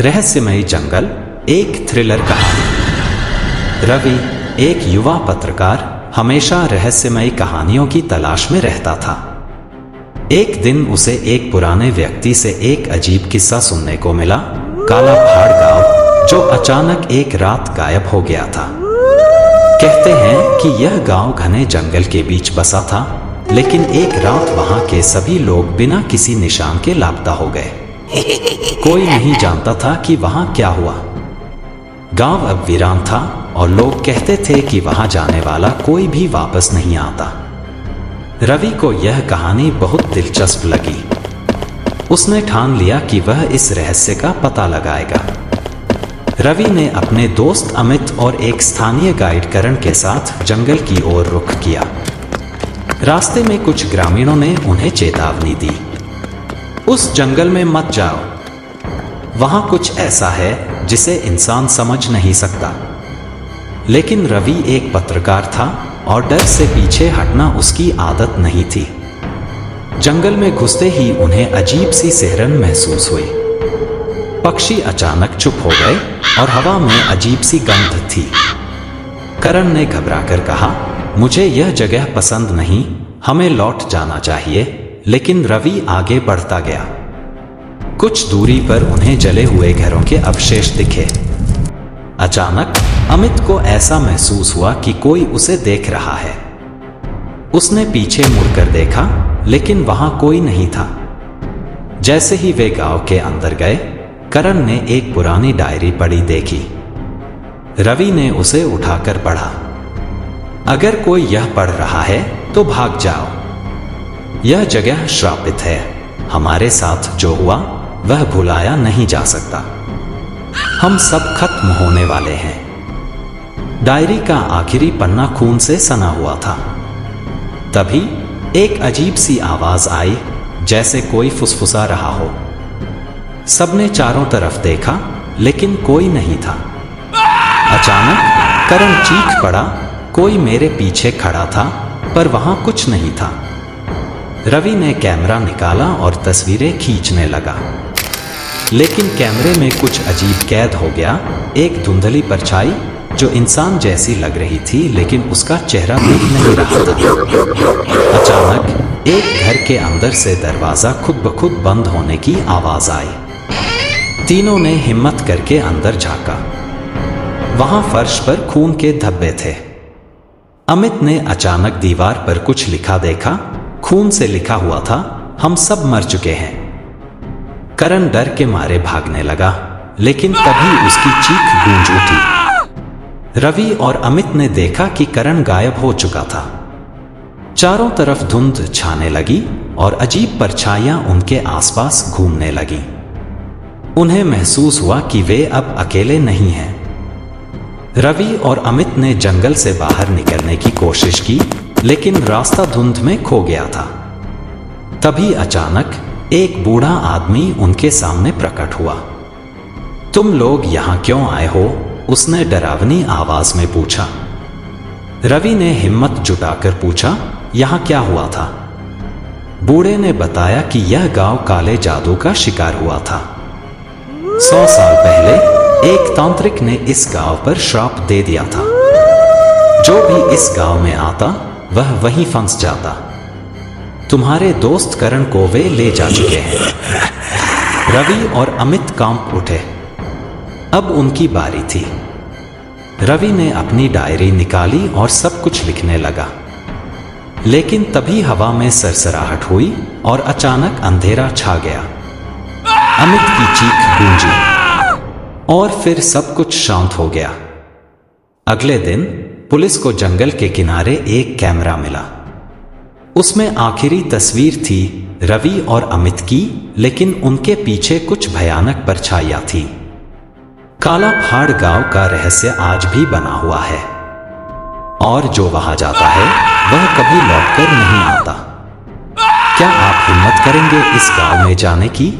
रहस्यमयी जंगल, एक थ्रिलर कहानी। रवि, एक युवा पत्रकार, हमेशा रहस्यमयी कहानियों की तलाश में रहता था। एक दिन उसे एक पुराने व्यक्ति से एक अजीब किस्सा सुनने को मिला। काला पहाड़ गांव जो अचानक एक रात गायब हो गया था। कहते हैं कि यह गांव घने जंगल के बीच बसा था, लेकिन एक रात वहां के सभी लोग बिना किसी निशान के लापता हो गए। कोई नहीं जानता था कि वहां क्या हुआ। गांव अब वीरान था और लोग कहते थे कि वहां जाने वाला कोई भी वापस नहीं आता। रवि को यह कहानी बहुत दिलचस्प लगी। उसने ठान लिया कि वह इस रहस्य का पता लगाएगा। रवि ने अपने दोस्त अमित और एक स्थानीय गाइड करण के साथ जंगल की ओर रुख किया। रास्ते में कुछ ग्रामीणों ने उन्हें चेतावनी दी, उस जंगल में मत जाओ, वहां कुछ ऐसा है जिसे इंसान समझ नहीं सकता। लेकिन रवि एक पत्रकार था और डर से पीछे हटना उसकी आदत नहीं थी। जंगल में घुसते ही उन्हें अजीब सी सिहरन महसूस हुई। पक्षी अचानक चुप हो गए और हवा में अजीब सी गंध थी। करण ने घबराकर कहा, मुझे यह जगह पसंद नहीं, हमें लौट जाना चाहिए। लेकिन रवि आगे बढ़ता गया। कुछ दूरी पर उन्हें जले हुए घरों के अवशेष दिखे। अचानक अमित को ऐसा महसूस हुआ कि कोई उसे देख रहा है। उसने पीछे मुड़कर देखा, लेकिन वहां कोई नहीं था। जैसे ही वे गांव के अंदर गए, करण ने एक पुरानी डायरी पढ़ी देखी। रवि ने उसे उठाकर पढ़ा, अगर कोई यह पढ़ रहा है तो भाग जाओ, यह जगह श्रापित है, हमारे साथ जो हुआ वह भुलाया नहीं जा सकता, हम सब खत्म होने वाले हैं। डायरी का आखिरी पन्ना खून से सना हुआ था। तभी एक अजीब सी आवाज आई, जैसे कोई फुसफुसा रहा हो। सबने चारों तरफ देखा, लेकिन कोई नहीं था। अचानक करण चीख पड़ा, कोई मेरे पीछे खड़ा था, पर वहां कुछ नहीं था। रवि ने कैमरा निकाला और तस्वीरें खींचने लगा, लेकिन कैमरे में कुछ अजीब कैद हो गया। एक धुंधली परछाई जो इंसान जैसी लग रही थी, लेकिन उसका चेहरा दिख नहीं रहा था। अचानक एक घर के अंदर से दरवाजा खुद ब खुद बंद होने की आवाज आई। तीनों ने हिम्मत करके अंदर झांका। वहां फर्श पर खून के धब्बे थे। अमित ने अचानक दीवार पर कुछ लिखा देखा। खून से लिखा हुआ था, हम सब मर चुके हैं। करण डर के मारे भागने लगा, लेकिन तभी उसकी चीख गूंज उठी। रवि और अमित ने देखा कि करण गायब हो चुका था। चारों तरफ धुंध छाने लगी और अजीब परछाइयां उनके आसपास घूमने लगी। उन्हें महसूस हुआ कि वे अब अकेले नहीं हैं। रवि और अमित ने जंगल से बाहर निकलने की कोशिश की, लेकिन रास्ता धुंध में खो गया था। तभी अचानक एक बूढ़ा आदमी उनके सामने प्रकट हुआ। तुम लोग यहां क्यों आए हो? उसने डरावनी आवाज में पूछा। रवि ने हिम्मत जुटाकर पूछा, यहां क्या हुआ था? बूढ़े ने बताया कि यह गांव काले जादू का शिकार हुआ था। 100 साल पहले एक तांत्रिक ने इस गांव पर श्राप दे दिया था। जो भी इस गांव में आता वह वहीं फंस जाता। तुम्हारे दोस्त करण को वे ले जा चुके हैं। रवि और अमित कांप उठे। अब उनकी बारी थी। रवि ने अपनी डायरी निकाली और सब कुछ लिखने लगा। लेकिन तभी हवा में सरसराहट हुई और अचानक अंधेरा छा गया। अमित की चीख गूंजी और फिर सब कुछ शांत हो गया। अगले दिन पुलिस को जंगल के किनारे एक कैमरा मिला। उसमें आखिरी तस्वीर थी रवि और अमित की, लेकिन उनके पीछे कुछ भयानक परछाइयां थी। काला पहाड़ गांव का रहस्य आज भी बना हुआ है, और जो वहां जाता है वह कभी लौटकर नहीं आता। क्या आप हिम्मत करेंगे इस गांव में जाने की?